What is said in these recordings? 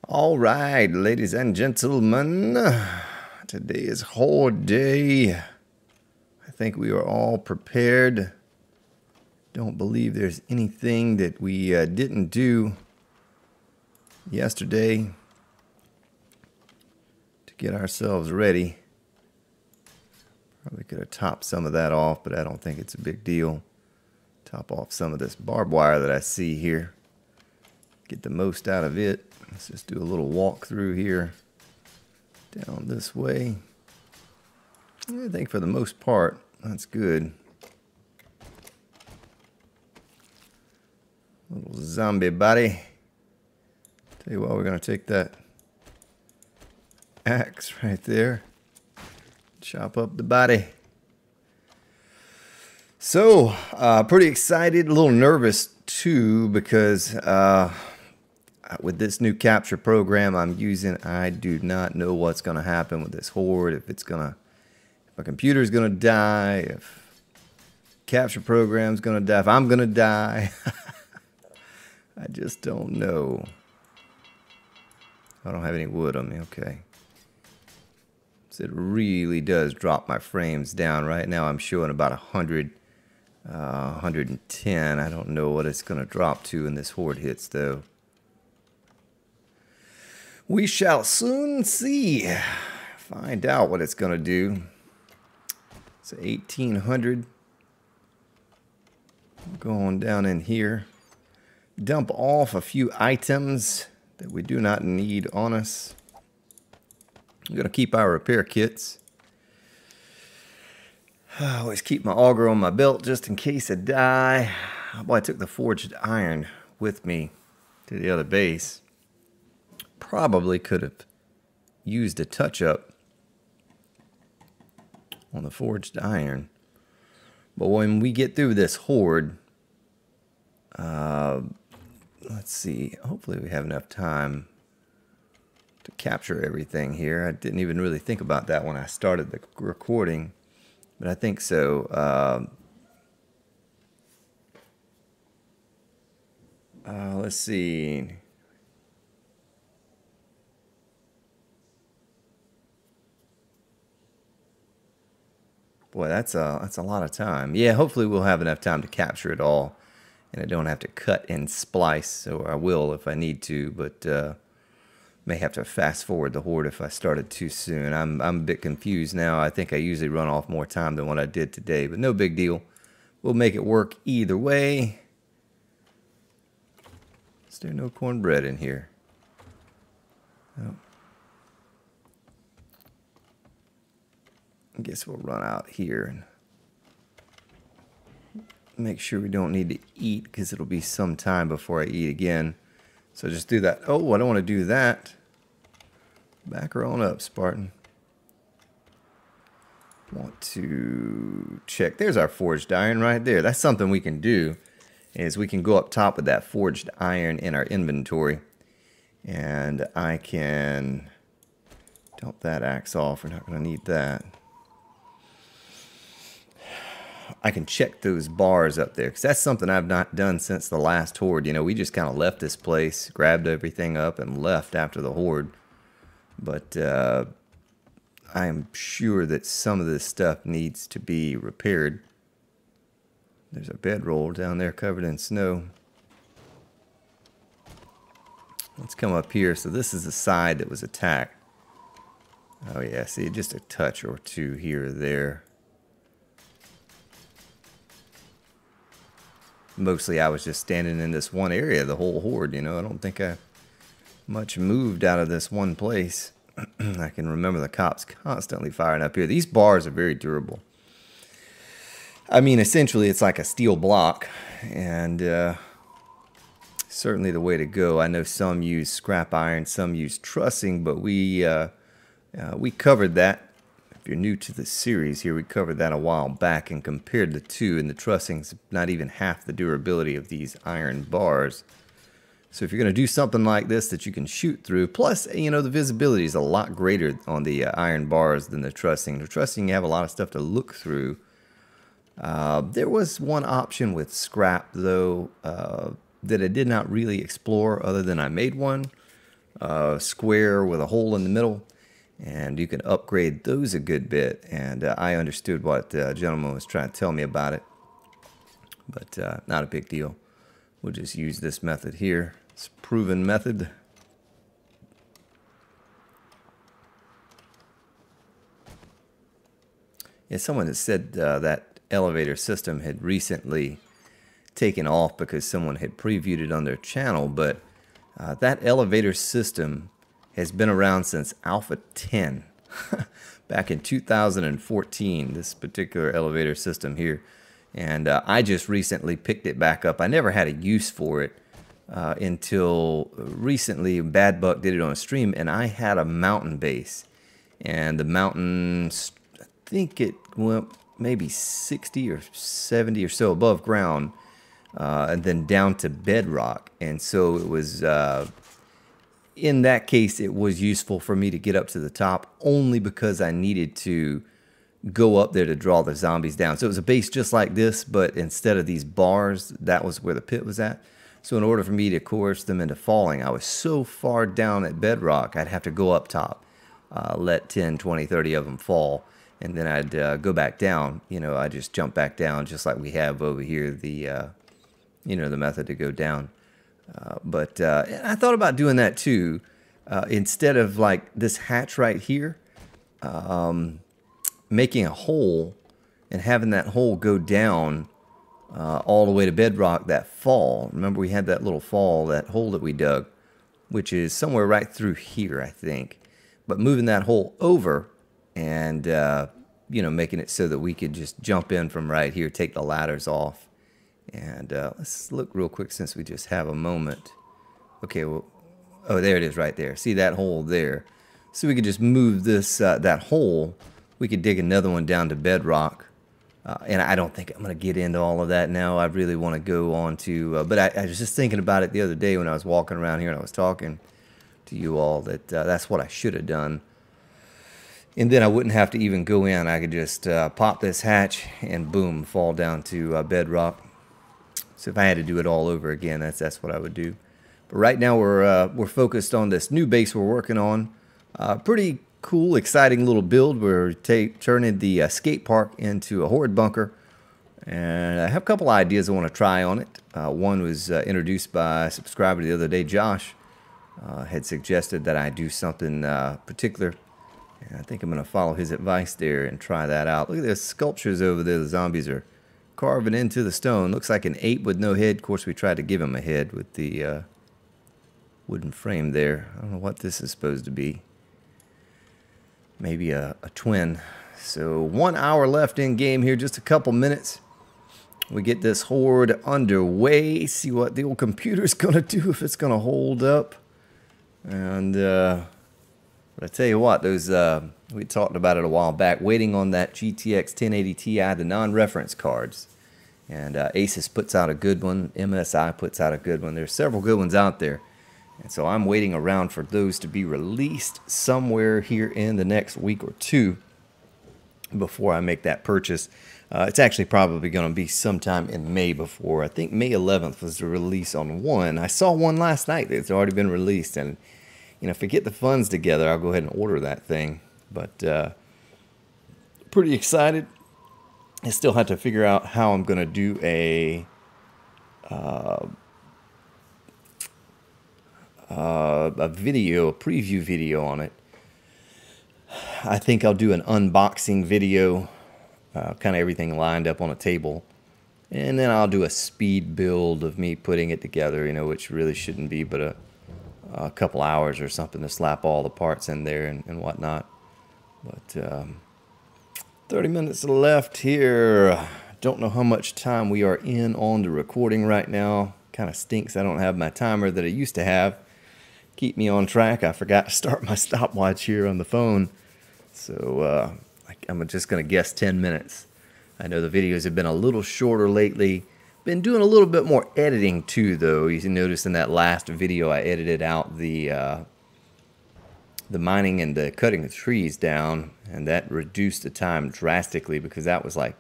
All right, ladies and gentlemen, today is Horde Day. I think we are all prepared. Don't believe there's anything that we didn't do yesterday to get ourselves ready. Probably could have topped some of that off, but I don't think it's a big deal. Top off some of this barbed wire that I see here. Get the most out of it. Let's just do a little walk through here. Down this way. I think for the most part, that's good. Little zombie body. Tell you what, we're going to take that axe right there. Chop up the body. So, pretty excited, a little nervous too, because with this new capture program I'm using, I do not know what's going to happen with this horde. If my computer's going to die, if capture program's going to die, if I'm going to die. I just don't know. I don't have any wood on me. Okay. So it really does drop my frames down. Right now I'm showing about 100, 110. I don't know what it's going to drop to when this horde hits, though. We shall soon see. Find out what it's going to do. It's 1800. Going down in here. Dump off a few items that we do not need on us. I'm going to keep our repair kits. I always keep my auger on my belt just in case I die. Well, I took the forged iron with me to the other base. Probably could have used a touch-up on the forged iron. But when we get through this horde, let's see, hopefully we have enough time to capture everything here. I didn't even really think about that when I started the recording, but I think so. Let's see. Boy, that's a lot of time. Yeah, hopefully we'll have enough time to capture it all, and I don't have to cut and splice, so I will if I need to, but may have to fast forward the horde if I started too soon. I'm a bit confused now. I think I usually run off more time than what I did today, but no big deal. We'll make it work either way. Is there no cornbread in here? No. I guess we'll run out here and make sure we don't need to eat, because it'll be some time before I eat again. So just do that. Oh, I don't want to do that. Back her on up, Spartan. Want to check. There's our forged iron right there. That's something we can do, is we can go up top with that forged iron in our inventory. And I can dump that axe off. We're not going to need that. I can check those bars up there, because that's something I've not done since the last horde. You know, we just kind of left this place, grabbed everything up, and left after the horde. But I am sure that some of this stuff needs to be repaired. There's a bedroll down there covered in snow. Let's come up here. So this is the side that was attacked. Oh yeah, see, just a touch or two here or there. Mostly I was just standing in this one area, the whole horde, you know. I don't think I much moved out of this one place. I can remember the cops constantly firing up here. These bars are very durable. I mean, essentially it's like a steel block, and certainly the way to go. I know some use scrap iron, some use trussing, but we covered that. If you're new to the series here, we covered that a while back and compared the two, and the trussing's not even half the durability of these iron bars. So if you're going to do something like this that you can shoot through, plus, you know, the visibility is a lot greater on the iron bars than the trussing. The trussing, you have a lot of stuff to look through. There was one option with scrap, though, that I did not really explore other than I made one. square with a hole in the middle, and you can upgrade those a good bit. And I understood what the gentleman was trying to tell me about it, but not a big deal. We'll just use this method here. It's a proven method. Yeah, someone had said that elevator system had recently taken off because someone had previewed it on their channel, but that elevator system has been around since Alpha 10 back in 2014, this particular elevator system here. And I just recently picked it back up. I never had a use for it until recently. Bad Buck did it on a stream, and I had a mountain base. And the mountain, I think it went maybe 60 or 70 or so above ground, and then down to bedrock. And so it was, in that case, it was useful for me to get up to the top only because I needed to go up there to draw the zombies down. So it was a base just like this, but instead of these bars, that was where the pit was at. So in order for me to coerce them into falling, I was so far down at bedrock, I'd have to go up top, let 10, 20, 30 of them fall, and then I'd go back down. You know, I just jump back down just like we have over here, the, you know, the method to go down. But I thought about doing that too. Instead of like this hatch right here, making a hole and having that hole go down all the way to bedrock, that fall. Remember, we had that little fall, that hole that we dug, which is somewhere right through here, I think. But moving that hole over and, you know, making it so that we could just jump in from right here, take the ladders off. And let's look real quick since we just have a moment. Okay, well, oh, there it is right there. See that hole there? So we could just move this, that hole. We could dig another one down to bedrock. And I don't think I'm going to get into all of that now. I really want to go on to, but I was just thinking about it the other day when I was walking around here and I was talking to you all that that's what I should have done. And then I wouldn't have to even go in. I could just pop this hatch and boom, fall down to bedrock. So if I had to do it all over again, that's what I would do. But right now we're focused on this new base we're working on. Pretty cool, exciting little build. We're turning the skate park into a Horde bunker. And I have a couple ideas I want to try on it. One was introduced by a subscriber the other day, Josh. Had suggested that I do something particular. And I think I'm going to follow his advice there and try that out. Look at those sculptures over there. The zombies are carving into the stone. Looks like an ape with no head. Of course, we tried to give him a head with the wooden frame there. I don't know what this is supposed to be. Maybe a twin. So 1 hour left in game here, just a couple minutes. We get this horde underway. See what the old computer's gonna do, if it's gonna hold up. And but I tell you what, those we talked about it a while back, waiting on that GTX 1080 Ti, the non-reference cards. And Asus puts out a good one, MSI puts out a good one. There's several good ones out there. And so I'm waiting around for those to be released somewhere here in the next week or two before I make that purchase. It's actually probably going to be sometime in May before. I think May 11th was the release on one. I saw one last night that's already been released. And, you know, if I get the funds together, I'll go ahead and order that thing. But pretty excited. I still have to figure out how I'm going to do a video, a preview video on it. I think I'll do an unboxing video, kind of everything lined up on a table, and then I'll do a speed build of me putting it together, you know, which really shouldn't be but a couple hours or something to slap all the parts in there and whatnot. But 30 minutes left here. Don't know how much time we are in on the recording right now. Kind of stinks I don't have my timer that I used to have. Keep me on track. I forgot to start my stopwatch here on the phone. So I'm just going to guess 10 minutes. I know the videos have been a little shorter lately. Been doing a little bit more editing too, though. You can notice in that last video I edited out the mining and the cutting the trees down, and that reduced the time drastically because that was like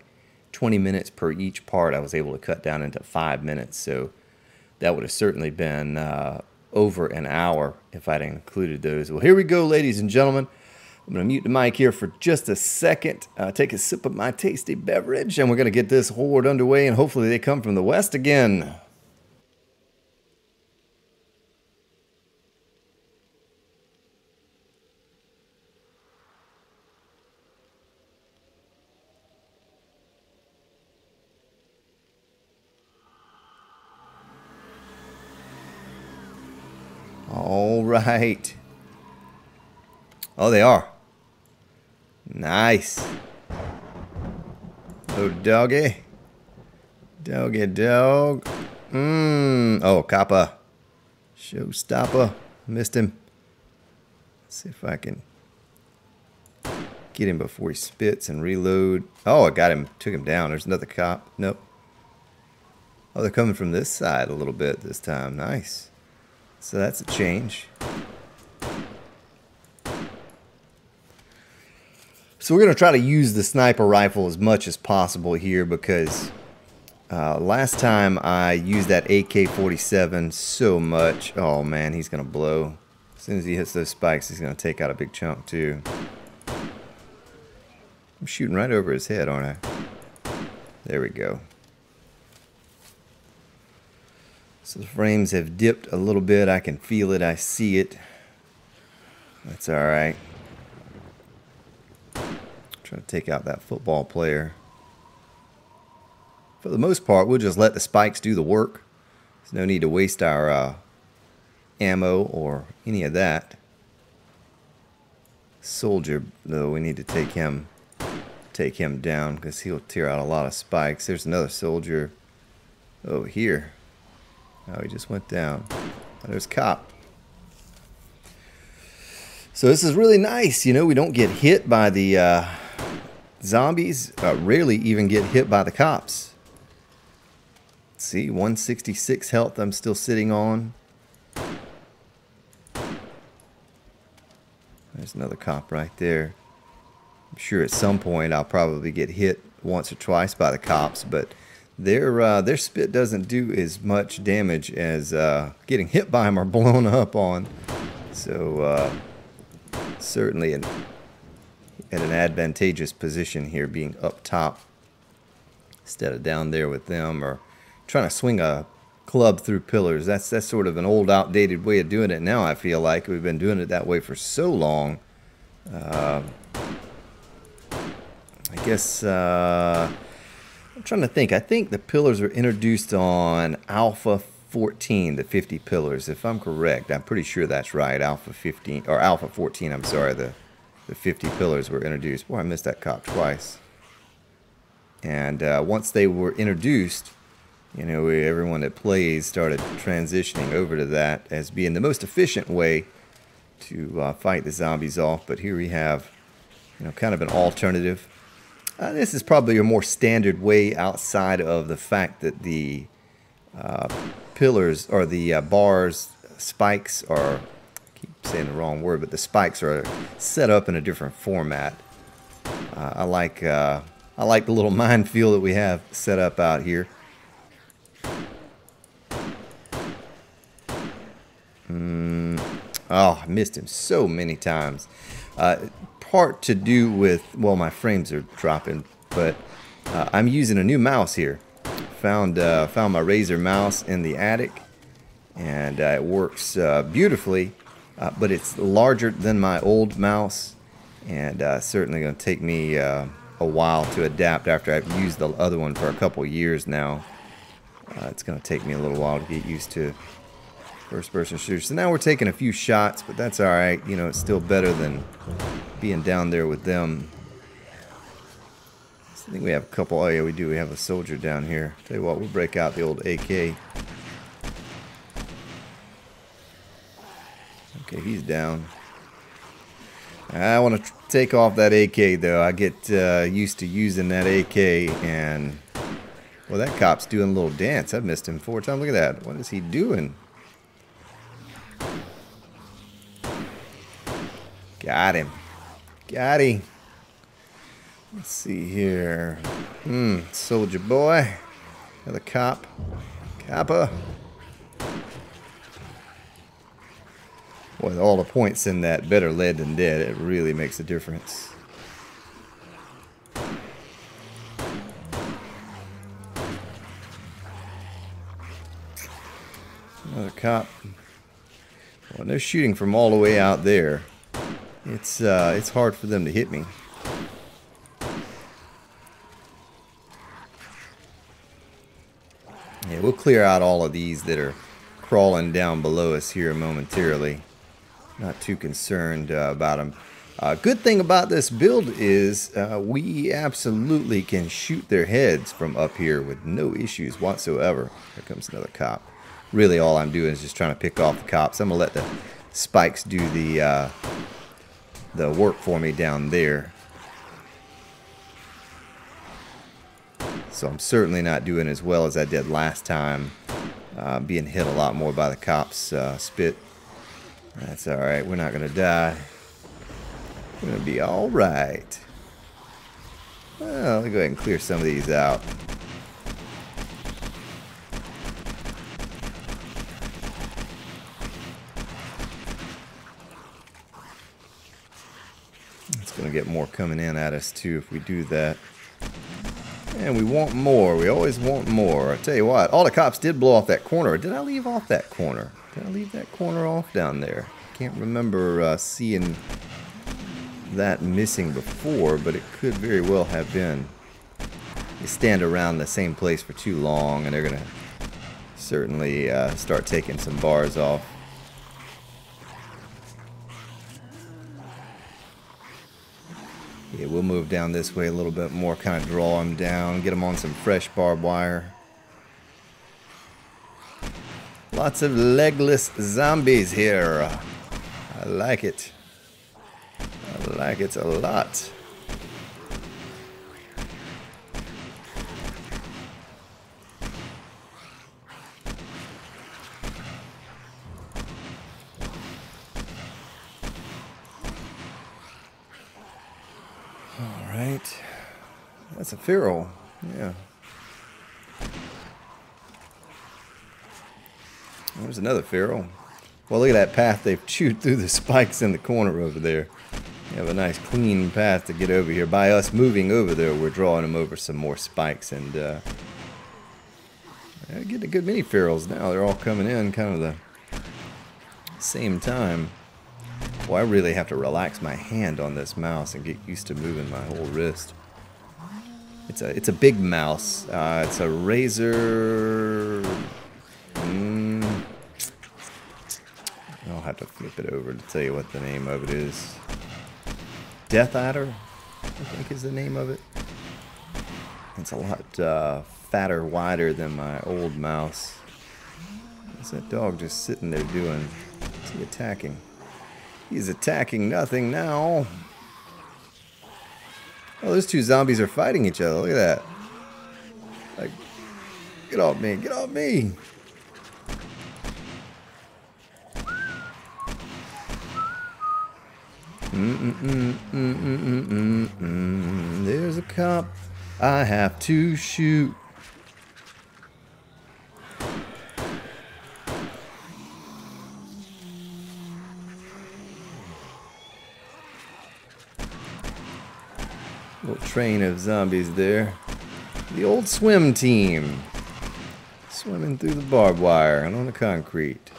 20 minutes per each part. I was able to cut down into 5 minutes, so that would have certainly been over an hour if I'd included those. Well, here we go, ladies and gentlemen. I'm going to mute the mic here for just a second, take a sip of my tasty beverage, and we're going to get this horde underway, and hopefully they come from the west again. All right. Oh, they are. Nice. Oh, doggy. Doggy dog. Oh, Kappa. Showstopper. Missed him. Let's see if I can get him before he spits and reload. Oh, I got him. Took him down. There's another cop. Nope. Oh, they're coming from this side a little bit this time. Nice. So that's a change. So we're going to try to use the sniper rifle as much as possible here because last time I used that AK-47 so much. Oh man, he's going to blow. As soon as he hits those spikes, he's going to take out a big chunk too. I'm shooting right over his head, aren't I? There we go. So the frames have dipped a little bit. I can feel it. I see it. That's all right. Trying to take out that football player. For the most part, we'll just let the spikes do the work. There's no need to waste our ammo or any of that. Soldier, though, we need to take him down because he'll tear out a lot of spikes. There's another soldier over here. Oh, he just went down. Oh, there's cop. So this is really nice. You know, we don't get hit by the zombies. Rarely even get hit by the cops. Let's see, 166 health I'm still sitting on. There's another cop right there. I'm sure at some point I'll probably get hit once or twice by the cops, but their spit doesn't do as much damage as getting hit by them or blown up on. So certainly at an advantageous position here, being up top instead of down there with them or trying to swing a club through pillars. That's sort of an old, outdated way of doing it now. I feel like we've been doing it that way for so long. I guess I'm trying to think. I think the pillars were introduced on Alpha 14, the 50 pillars, if I'm correct. I'm pretty sure that's right. Alpha 15 or Alpha 14. I'm sorry. The 50 pillars were introduced. Boy, I missed that cop twice. And once they were introduced, you know, everyone that plays started transitioning over to that as being the most efficient way to fight the zombies off. But here we have, you know, kind of an alternative. This is probably a more standard way outside of the fact that the pillars or the bars, spikes are, I keep saying the wrong word, but the spikes are set up in a different format. I like the little minefield that we have set up out here. Oh, I missed him so many times. Part to do with, well, my frames are dropping, but I'm using a new mouse here. Found my Razer mouse in the attic, and it works beautifully, but it's larger than my old mouse, and certainly going to take me a while to adapt after I've used the other one for a couple years now. It's going to take me a little while to get used to first-person shooters. So now we're taking a few shots, but that's all right. You know, it's still better than being down there with them. So I think we have a couple. Oh yeah, we do. We have a soldier down here. Tell you what, we'll break out the old AK. Okay, he's down. I want to take off that AK though. I get used to using that AK, and well, that cop's doing a little dance. I've missed him 4 times. Look at that. What is he doing? Got him. Got him. Let's see here. Soldier boy. Another cop. Kappa. With all the points in that better lead than dead, it really makes a difference. Another cop. Well, no shooting from all the way out there. It's hard for them to hit me. Yeah, we'll clear out all of these that are crawling down below us here momentarily. Not too concerned about them. Good thing about this build is we absolutely can shoot their heads from up here with no issues whatsoever. Here comes another cop. Really all I'm doing is just trying to pick off the cops. I'm going to let the spikes do the work for me down there. So I'm certainly not doing as well as I did last time. Being hit a lot more by the cops' spit. That's alright, we're not going to die. We're going to be alright. Well, let me go ahead and clear some of these out. It's going to get more coming in at us too if we do that. And we want more. We always want more. I tell you what, all the cops did blow off that corner. Did I leave off that corner? Did I leave that corner off down there? Can't remember seeing that missing before, but it could very well have been. You stand around the same place for too long, and they're going to certainly start taking some bars off. Yeah, we'll move down this way a little bit more, kind of draw them down, get them on some fresh barbed wire. Lots of legless zombies here. I like it. I like it a lot. Alright. That's a feral. Yeah. There's another feral. Well, look at that path they've chewed through the spikes in the corner over there. You have a nice clean path to get over here. By us moving over there, we're drawing them over some more spikes, and getting a good many ferals now. They're all coming in kind of the same time. Well, I really have to relax my hand on this mouse and get used to moving my whole wrist. It's a big mouse. It's a Razor. I'll have to flip it over to tell you what the name of it is. Death Adder, I think is the name of it. It's a lot fatter, wider than my old mouse. What's that dog just sitting there doing? What's he attacking? He's attacking nothing now. Oh, those two zombies are fighting each other. Look at that. Like, get off me, get off me. There's a cop I have to shoot. Little train of zombies there. The old swim team. Swimming through the barbed wire and on the concrete.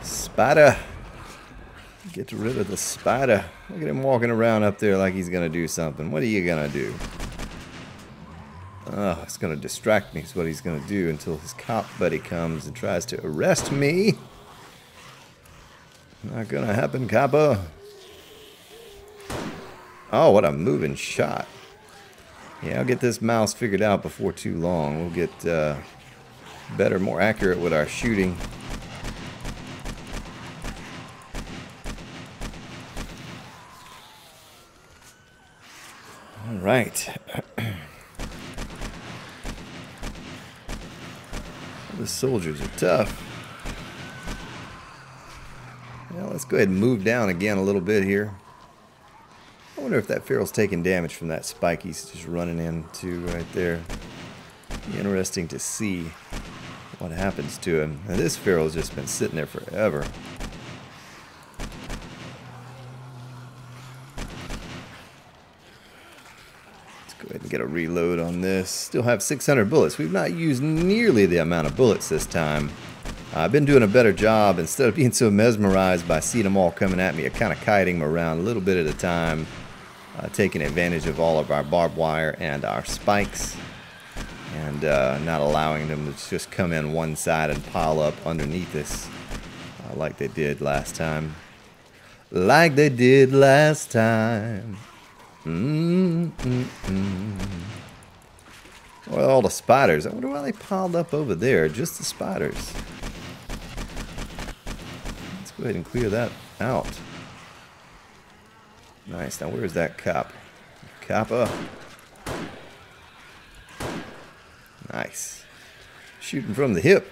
Spider. Get rid of the spider. Look at him walking around up there like he's going to do something. What are you going to do? Oh, it's going to distract me is what he's going to do until his cop buddy comes and tries to arrest me. Not going to happen, copper. Oh, what a moving shot. Yeah, I'll get this mouse figured out before too long. We'll get better, more accurate with our shooting. All right. The soldiers are tough. Well, let's go ahead and move down again a little bit here. wonder if that feral's taking damage from that spike he's just running into right there. Be interesting to see what happens to him. Now this feral's just been sitting there forever. Let's go ahead and get a reload on this. Still have 600 bullets. We've not used nearly the amount of bullets this time. I've been doing a better job, instead of being so mesmerized by seeing them all coming at me, of kind of kiting them around a little bit at a time, taking advantage of all of our barbed wire and our spikes, and not allowing them to just come in one side and pile up underneath us like they did last time. Like they did last time. Well, all the spiders. I wonder why they piled up over there. Just the spiders. Let's go ahead and clear that out. Nice. Now where's that cop? Copper. Nice. Shooting from the hip.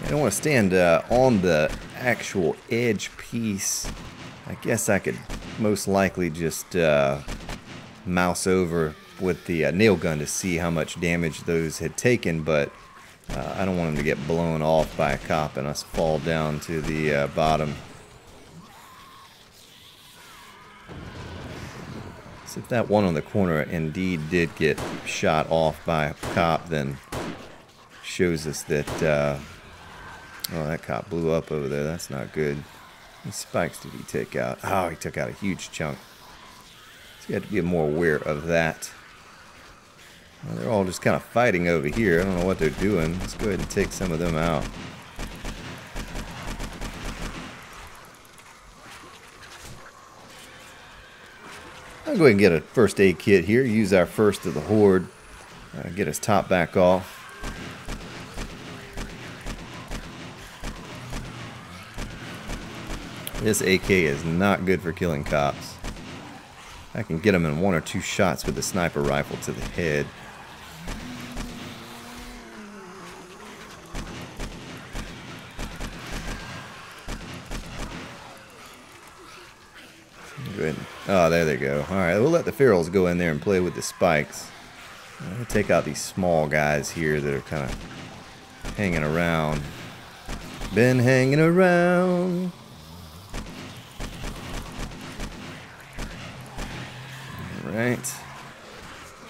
I don't want to stand on the actual edge piece. I guess I could most likely just mouse over with the nail gun to see how much damage those had taken, but I don't want them to get blown off by a cop and us fall down to the bottom. So if that one on the corner indeed did get shot off by a cop, then shows us that oh, that cop blew up over there. That's not good. What spikes did he take out? Oh, he took out a huge chunk. So you have to be more aware of that. Well, they're all just kind of fighting over here. I don't know what they're doing. Let's go ahead and take some of them out. I'll go ahead and get a first aid kit here. Use our first of the horde. Get his top back off. This AK is not good for killing cops. I can get them in 1 or 2 shots with the sniper rifle to the head. Good. Oh, there they go. Alright, we'll let the ferals go in there and play with the spikes. We'll take out these small guys here that are kind of hanging around. Been hanging around. Alright.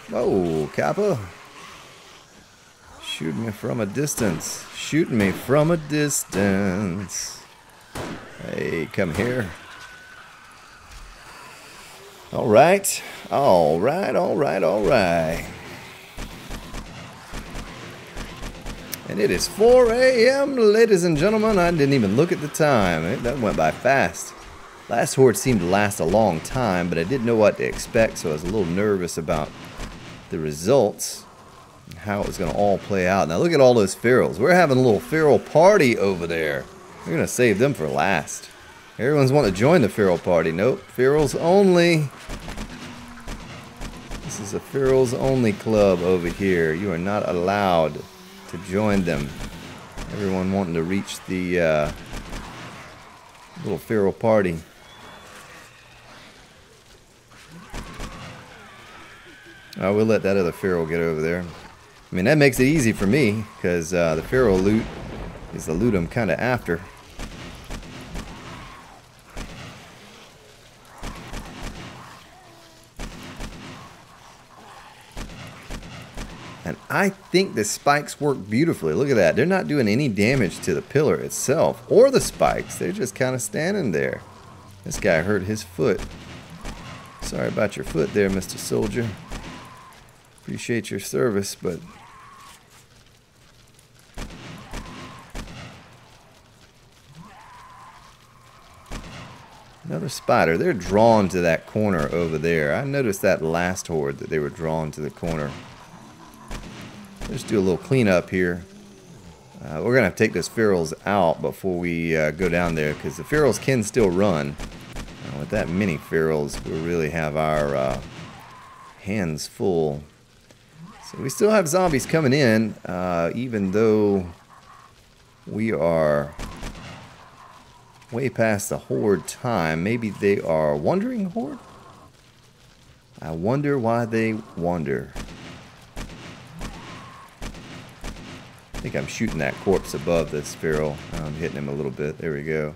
Whoa, Kappa. Shooting me from a distance. Shooting me from a distance. Hey, come here. Alright. Alright, alright, alright. And it is 4 a.m., ladies and gentlemen. I didn't even look at the time. That went by fast. Last horde seemed to last a long time, but I didn't know what to expect, so I was a little nervous about the results and how it was going to all play out. Now look at all those ferals. We're having a little feral party over there. We're going to save them for last. Everyone's wanting to join the feral party. Nope, ferals only. This is a ferals only club over here. You are not allowed to join them. Everyone wanting to reach the little feral party. We'll let that other feral get over there. I mean, that makes it easy for me, because the feral loot is the loot I'm kind of after. And I think the spikes work beautifully. Look at that. They're not doing any damage to the pillar itself or the spikes. They're just kind of standing there. This guy hurt his foot. Sorry about your foot there, Mr. Soldier. Appreciate your service, but another spider. They're drawn to that corner over there. I noticed that last horde that they were drawn to the corner. Let's do a little cleanup here. We're going to have to take those ferals out before we go down there, because the ferals can still run. With that many ferals, we'll really have our hands full. So we still have zombies coming in, even though we are way past the Horde time. Maybe they are wandering Horde? I wonder why they wander. I think I'm shooting that corpse above this feral. I'm hitting him a little bit. There we go.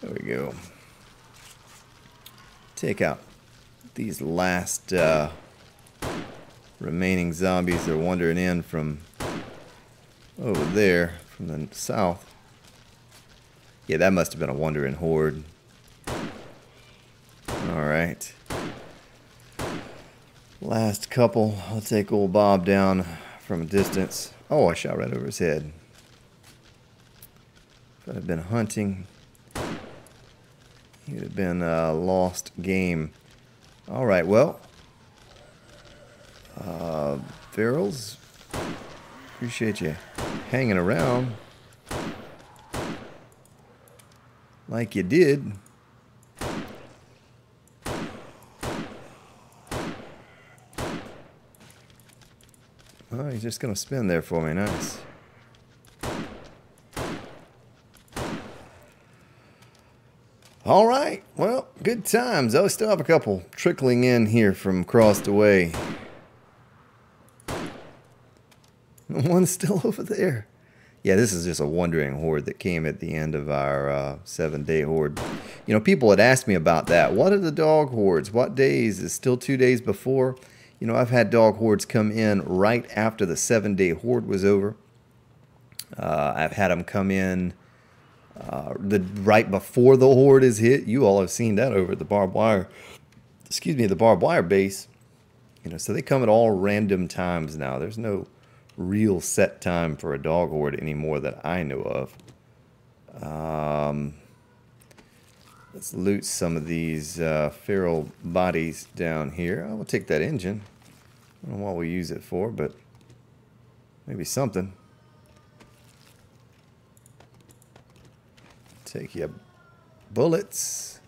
There we go. Take out these last remaining zombies. They're wandering in from over there, from the south. Yeah, that must have been a wandering horde. Alright. Last couple. I'll take old Bob down from a distance. Oh, I shot right over his head. If I'd have been hunting, he would have been a lost game. Alright, well. Ferals, appreciate you hanging around like you did. Oh, he's just gonna spin there for me. Nice. All right, well, good times. I still have a couple trickling in here from across the way. One's still over there. Yeah, this is just a wandering horde that came at the end of our 7-day horde. You know, people had asked me about that. What are the dog hordes? What days? Is it still 2 days before? You know, I've had dog hordes come in right after the 7-day horde was over. I've had them come in right before the horde is hit. You all have seen that over at the barbed wire. Excuse me, the barbed wire base. You know, so they come at all random times now. There's no real set time for a dog horde anymore that I know of. Let's loot some of these feral bodies down here. I will take that engine. I don't know what we'll use it for, but maybe something. Take your bullets.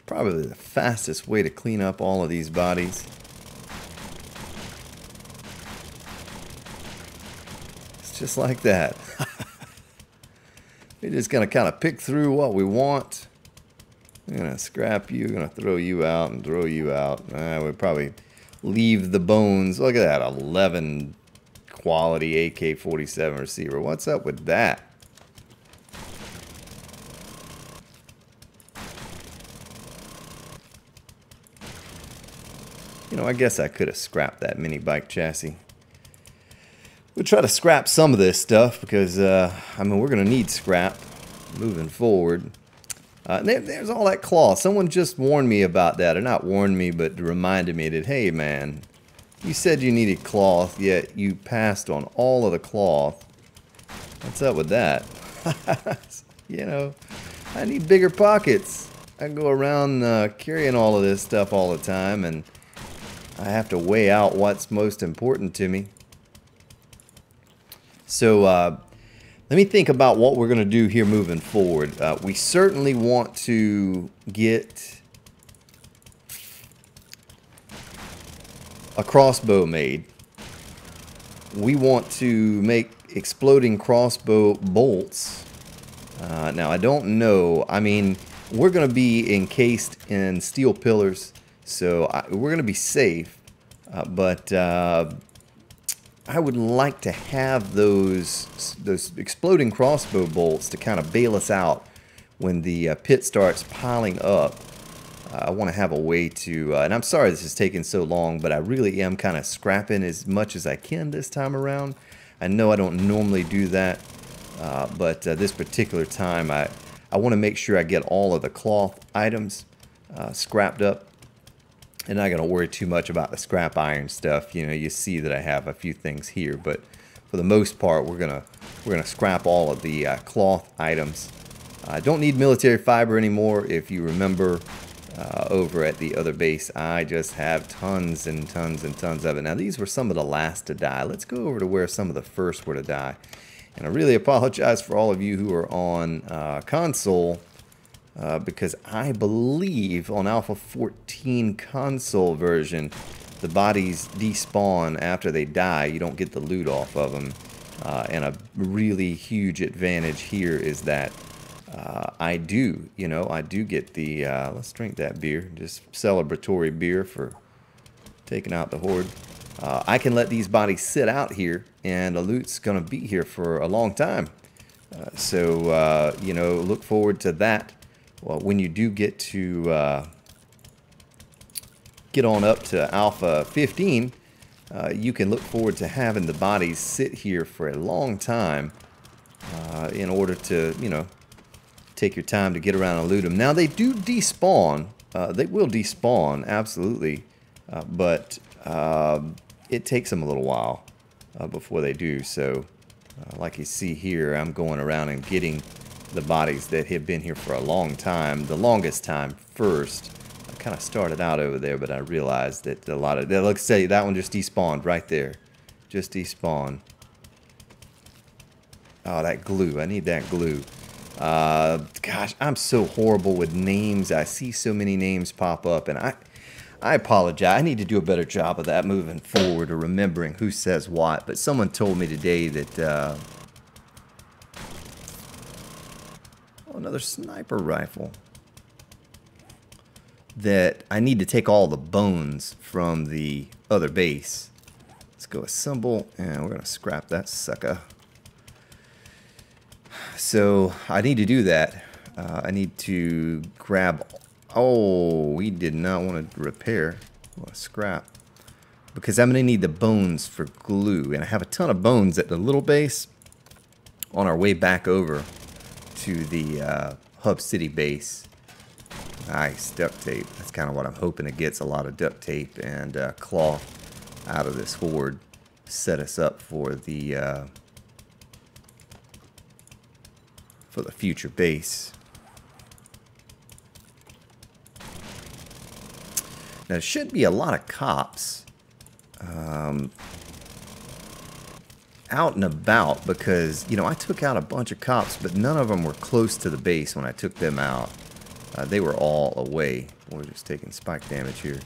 Probably the fastest way to clean up all of these bodies. It's just like that. We're just going to kind of pick through what we want. I'm going to scrap you, going to throw you out and throw you out. We'll probably leave the bones. Look at that, 11 quality AK-47 receiver. What's up with that? You know, I guess I could have scrapped that mini bike chassis. We'll try to scrap some of this stuff because, I mean, we're going to need scrap moving forward. There's all that cloth. Someone just warned me about that. Or not warned me, but reminded me that, hey, man, you said you needed cloth, yet you passed on all of the cloth. What's up with that? You know, I need bigger pockets. I go around carrying all of this stuff all the time, and I have to weigh out what's most important to me. So let me think about what we're going to do here moving forward. We certainly want to get a crossbow made. We want to make exploding crossbow bolts. Now, I don't know. I mean, we're going to be encased in steel pillars, so we're going to be safe. But I would like to have those exploding crossbow bolts to kind of bail us out when the pit starts piling up. I want to have a way to, and I'm sorry this is taking so long, but I really am kind of scrapping as much as I can this time around. I know I don't normally do that, but this particular time I want to make sure I get all of the cloth items scrapped up. And not going to worry too much about the scrap iron stuff. You know, you see that I have a few things here, but for the most part, we're gonna scrap all of the cloth items. I don't need military fiber anymore. If you remember, over at the other base, I just have tons and tons and tons of it. Now, these were some of the last to die. Let's go over to where some of the first were to die. And I really apologize for all of you who are on console. because I believe on Alpha 14 console version, the bodies despawn after they die. You don't get the loot off of them. And a really huge advantage here is that I do get the, let's drink that beer, just celebratory beer for taking out the Horde. I can let these bodies sit out here, and the loot's going to be here for a long time. So, you know, look forward to that. Well, when you do get to get on up to Alpha 15, you can look forward to having the bodies sit here for a long time in order to, you know, take your time to get around and loot them. Now, they do despawn. They will despawn, absolutely. But it takes them a little while before they do. So, like you see here, I'm going around and getting the bodies that have been here for a long time. The longest time first. I kind of started out over there, but I realized that a lot of... Let's say that one just despawned right there. Just despawned. Oh, that glue. I need that glue. Gosh, I'm so horrible with names. I see so many names pop up, and I apologize. I need to do a better job of that moving forward, or remembering who says what. But someone told me today that... oh, another sniper rifle. That I need to take all the bones from the other base. Let's go assemble, and we're going to scrap that sucker. So I need to do that. I need to grab... Oh, we did not want to repair. I want to scrap. Because I'm going to need the bones for glue. And I have a ton of bones at the little base on our way back over to the Hub City base. Nice, duct tape. That's kind of what I'm hoping it gets. A lot of duct tape and cloth out of this Horde. Set us up for the future base. Now, there should be a lot of cops out and about because, you know, I took out a bunch of cops, but none of them were close to the base when I took them out. They were all away. We're just taking spike damage here.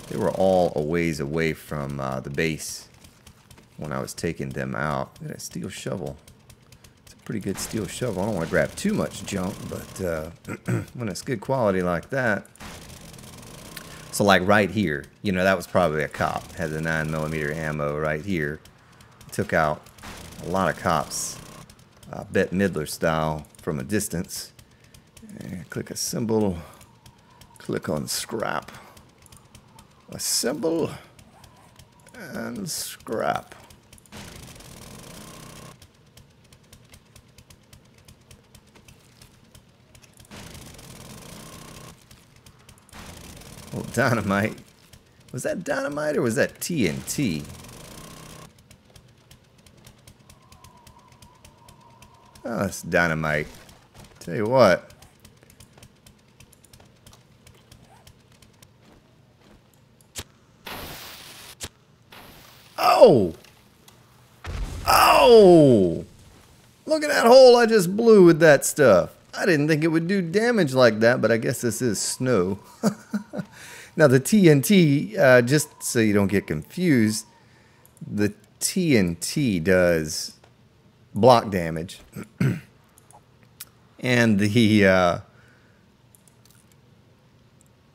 They were all a ways away from the base when I was taking them out. Look at that steel shovel. It's a pretty good steel shovel. I don't want to grab too much junk, but when it's good quality like that. So like right here, you know, that was probably a cop. Had the 9mm ammo right here. Took out a lot of cops, Bette Midler style, from a distance. And click assemble, click on scrap, assemble, and scrap. Oh, dynamite. Was that dynamite or was that TNT? Oh, that's dynamite. Tell you what. Oh! Oh! Look at that hole I just blew with that stuff. I didn't think it would do damage like that, but I guess this is snow. Now the TNT, just so you don't get confused, the TNT does block damage. And the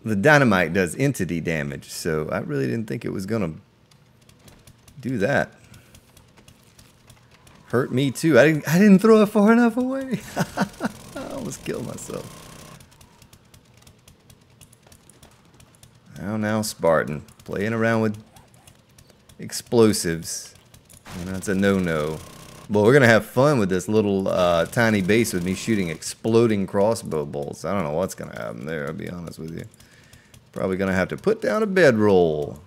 dynamite does entity damage, so I really didn't think it was gonna do that. Hurt me too. I didn't throw it far enough away. I almost killed myself. Now, Spartan, playing around with explosives. You know, it's a no-no. But we're gonna have fun with this little tiny base with me shooting exploding crossbow bolts. I don't know what's gonna happen there, I'll be honest with you. Probably gonna have to put down a bedroll.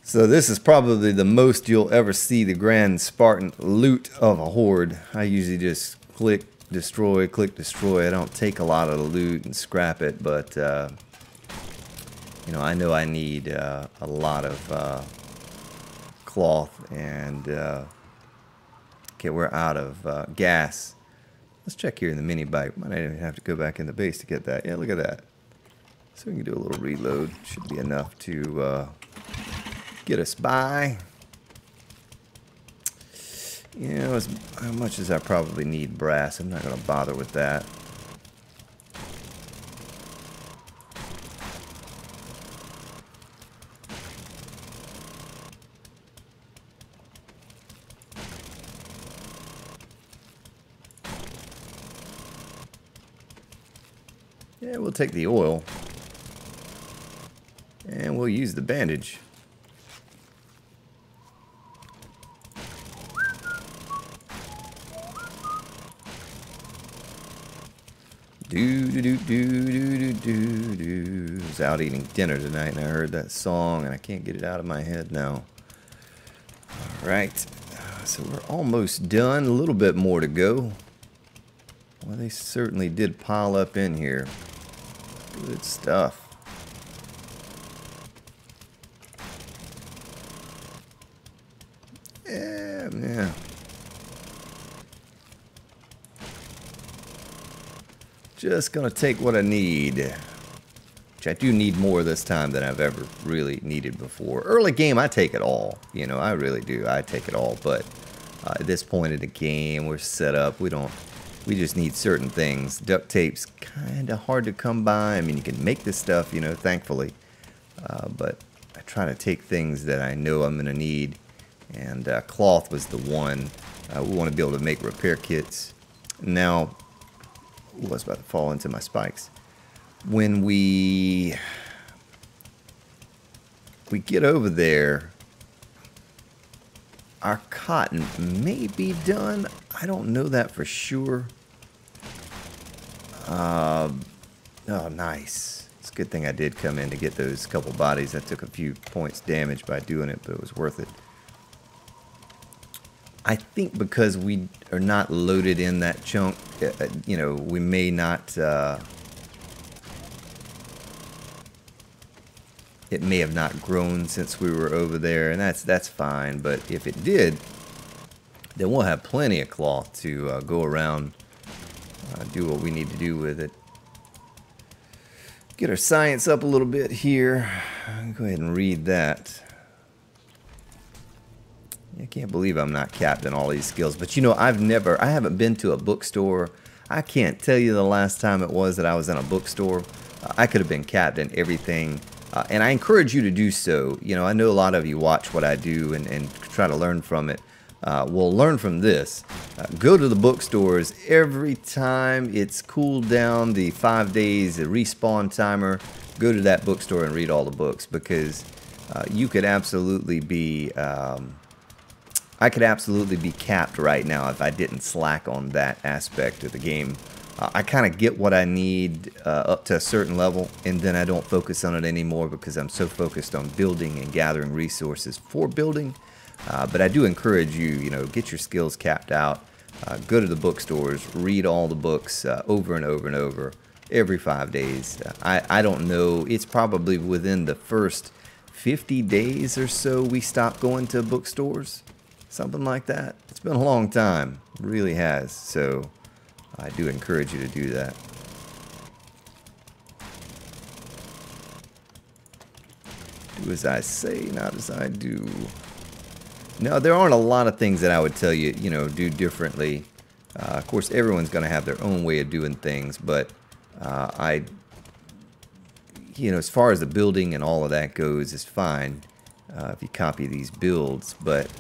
So this is probably the most you'll ever see the Grand Spartan loot of a Horde. I usually just click destroy. I don't take a lot of the loot and scrap it, but you know I need a lot of cloth and Okay, we're out of gas. Let's check here in the mini bike. Might not even have to go back in the base to get that. Yeah, look at that. So we can do a little reload. Should be enough to get us by. You know, as much as I probably need brass, I'm not going to bother with that. Yeah, we'll take the oil. And we'll use the bandage. I was out eating dinner tonight and I heard that song and I can't get it out of my head now. Alright, so we're almost done. A little bit more to go. Well, they certainly did pile up in here. Good stuff. Yeah. Just gonna take what I need. Which I do need more this time than I've ever really needed before. Early game, I take it all. You know, I really do. I take it all. But at this point in the game, we're set up. We just need certain things. Duct tape's kind of hard to come by. I mean, you can make this stuff, you know, thankfully. But I try to take things that I know I'm gonna need. And cloth was the one. We want to be able to make repair kits. Now, I was about to fall into my spikes. When we get over there, our cotton may be done. I don't know that for sure. Oh, nice. It's a good thing I did come in to get those couple bodies. I took a few points damage by doing it, but it was worth it. I think because we are not loaded in that chunk, you know, we may not... it may have not grown since we were over there, and that's fine. But if it did, then we'll have plenty of cloth to go around, do what we need to do with it. Get our science up a little bit here. Go ahead and read that. I can't believe I'm not capped in all these skills. But you know, I haven't been to a bookstore. I can't tell you the last time it was that I was in a bookstore. I could have been capped in everything. And I encourage you to do so. You know, I know a lot of you watch what I do and try to learn from it. Well, learn from this. Go to the bookstores every time it's cooled down, the 5 days, the respawn timer. Go to that bookstore and read all the books, because you could absolutely be... I could absolutely be capped right now if I didn't slack on that aspect of the game. I kind of get what I need up to a certain level, and then I don't focus on it anymore because I'm so focused on building and gathering resources for building. But I do encourage you, you know, get your skills capped out. Go to the bookstores, read all the books over and over and over every 5 days. I don't know, it's probably within the first 50 days or so we stopped going to bookstores. Something like that. It's been a long time. It really has. So I do encourage you to do that. Do as I say, not as I do. Now, there aren't a lot of things that I would tell you, you know, do differently. Of course, everyone's going to have their own way of doing things, but you know, as far as the building and all of that goes, is fine if you copy these builds, but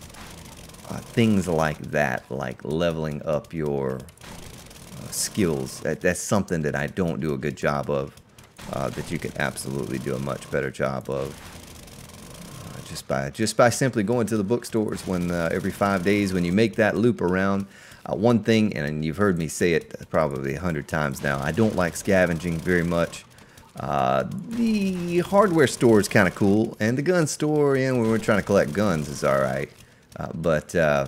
things like that, like leveling up your skills, that's something that I don't do a good job of, that you can absolutely do a much better job of just by simply going to the bookstores when every 5 days when you make that loop around. One thing, and you've heard me say it probably 100 times now, I don't like scavenging very much. The hardware store is kind of cool, and the gun store, yeah, when we're trying to collect guns, is alright. But I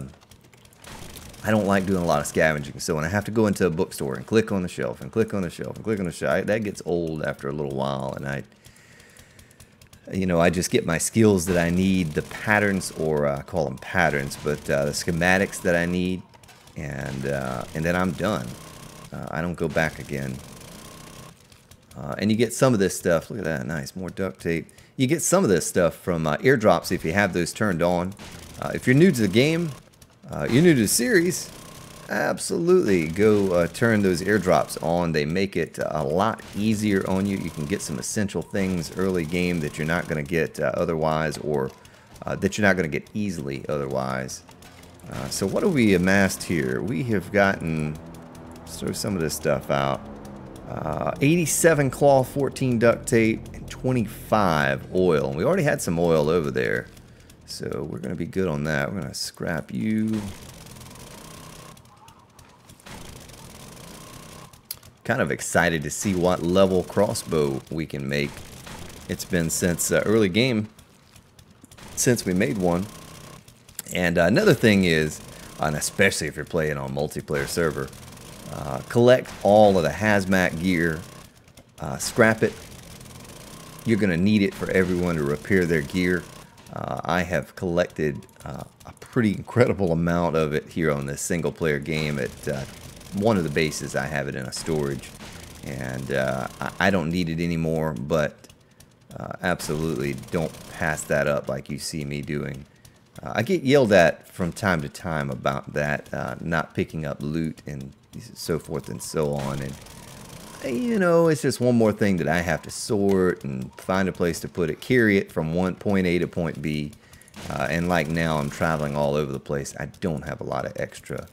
don't like doing a lot of scavenging, so when I have to go into a bookstore and click on the shelf and click on the shelf and click on the shelf, that gets old after a little while, and I just get my skills that I need, the patterns, or I call them patterns, but the schematics that I need, and then I'm done. I don't go back again. And you get some of this stuff. Look at that, nice, more duct tape. You get some of this stuff from airdrops if you have those turned on. If you're new to the game, you're new to the series, absolutely go turn those airdrops on. They make it a lot easier on you. You can get some essential things early game that you're not going to get otherwise, or that you're not going to get easily otherwise. So what have we amassed here? We have gotten, let's throw some of this stuff out. 87 cloth, 14 duct tape, and 25 oil. And we already had some oil over there, so we're going to be good on that. We're going to scrap you. Kind of excited to see what level crossbow we can make. It's been since early game since we made one. And another thing is, and especially if you're playing on multiplayer server, collect all of the hazmat gear, scrap it. You're going to need it for everyone to repair their gear. I have collected a pretty incredible amount of it here on this single player game. At one of the bases I have it in a storage, and I don't need it anymore, but absolutely don't pass that up like you see me doing. I get yelled at from time to time about that, not picking up loot and so forth and so on, and you know, it's just one more thing that I have to sort and find a place to put it, carry it from point A to point B, and like now I'm traveling all over the place. I don't have a lot of extra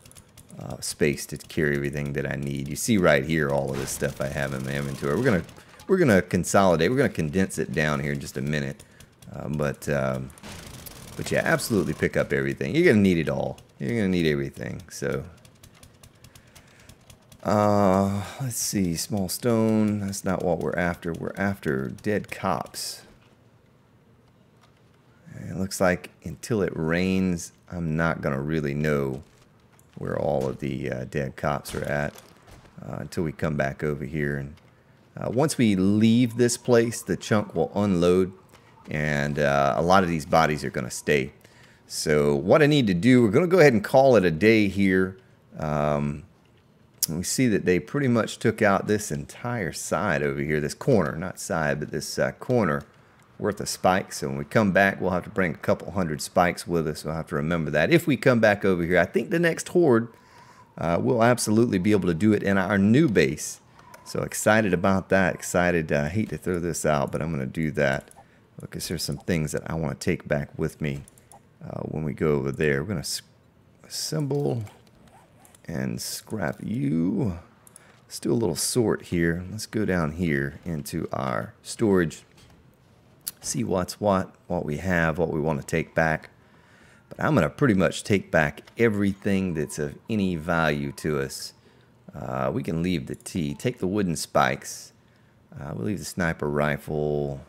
space to carry everything that I need. You see right here all of this stuff I have in my inventory. We're gonna consolidate. We're gonna condense it down here in just a minute, but yeah, absolutely pick up everything. You're gonna need it all. You're gonna need everything. So let's see, small stone. That's not what we're after. We're after dead cops. And it looks like until it rains, I'm not gonna really know where all of the dead cops are at until we come back over here. And once we leave this place, the chunk will unload, and a lot of these bodies are going to stay. So what I need to do, we're going to go ahead and call it a day here. We see that they pretty much took out this entire side over here, this corner, not side, but this corner worth of spikes. So when we come back, we'll have to bring a couple hundred spikes with us. We'll have to remember that. If we come back over here, I think the next Horde, we'll absolutely be able to do it in our new base. So excited about that. Excited. I hate to throw this out, but I'm going to do that because there's some things that I want to take back with me when we go over there. We're going to assemble and scrap you. Let's do a little sort here. Let's go down here into our storage. See what's what we have, what we want to take back. But I'm going to pretty much take back everything that's of any value to us. We can leave the T. Take the wooden spikes. We'll leave the sniper rifle.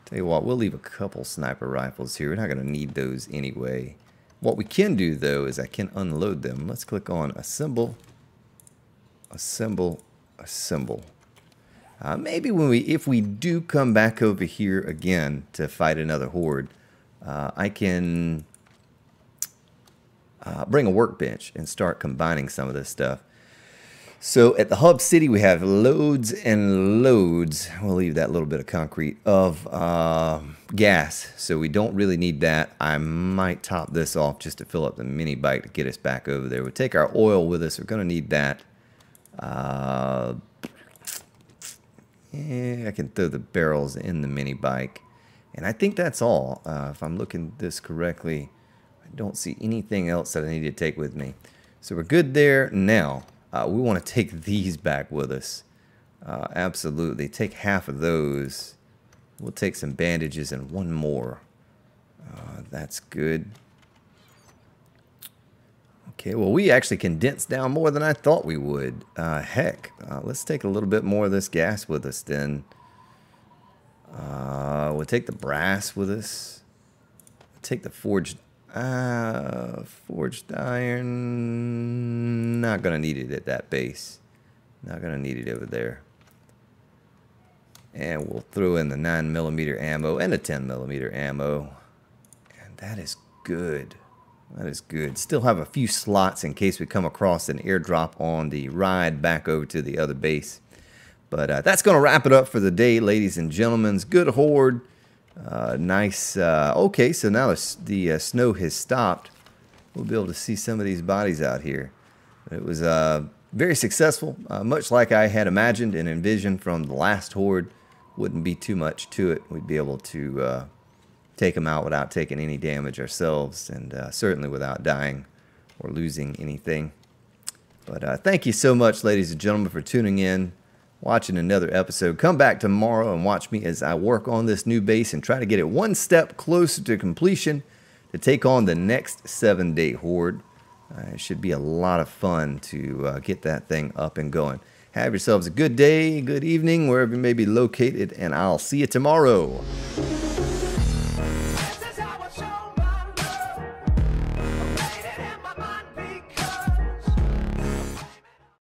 Tell you what, we'll leave a couple sniper rifles here. We're not going to need those anyway. What we can do, though, is I can unload them. Let's click on Assemble. Assemble. Assemble. Maybe if we do come back over here again to fight another Horde, I can bring a workbench and start combining some of this stuff. So at the hub city, we have loads and loads. We'll leave that little bit of concrete of gas. So we don't really need that. I might top this off just to fill up the mini bike to get us back over there. We'll take our oil with us. We're going to need that. Yeah, I can throw the barrels in the mini bike. And I think that's all. If I'm looking at this correctly, I don't see anything else that I need to take with me. So we're good there. Now, we want to take these back with us. Absolutely. Take half of those. We'll take some bandages and one more. That's good. Okay, well, we actually condensed down more than I thought we would. Heck, let's take a little bit more of this gas with us then. We'll take the brass with us. Take the forged iron. Not going to need it at that base. Not going to need it over there. And we'll throw in the 9mm ammo and the 10mm ammo. And that is good. That is good. Still have a few slots in case we come across an airdrop on the ride back over to the other base. But that's going to wrap it up for the day, ladies and gentlemen. Good horde. Nice. Okay, so now the snow has stopped. We'll be able to see some of these bodies out here. It was very successful, much like I had imagined and envisioned from the last horde. Wouldn't be too much to it. We'd be able to take them out without taking any damage ourselves, and certainly without dying or losing anything. But thank you so much, ladies and gentlemen, for tuning in, watching another episode. Come back tomorrow and watch me as I work on this new base and try to get it one step closer to completion to take on the next 7-day horde. It should be a lot of fun to get that thing up and going. Have yourselves a good day, good evening, wherever you may be located, and I'll see you tomorrow.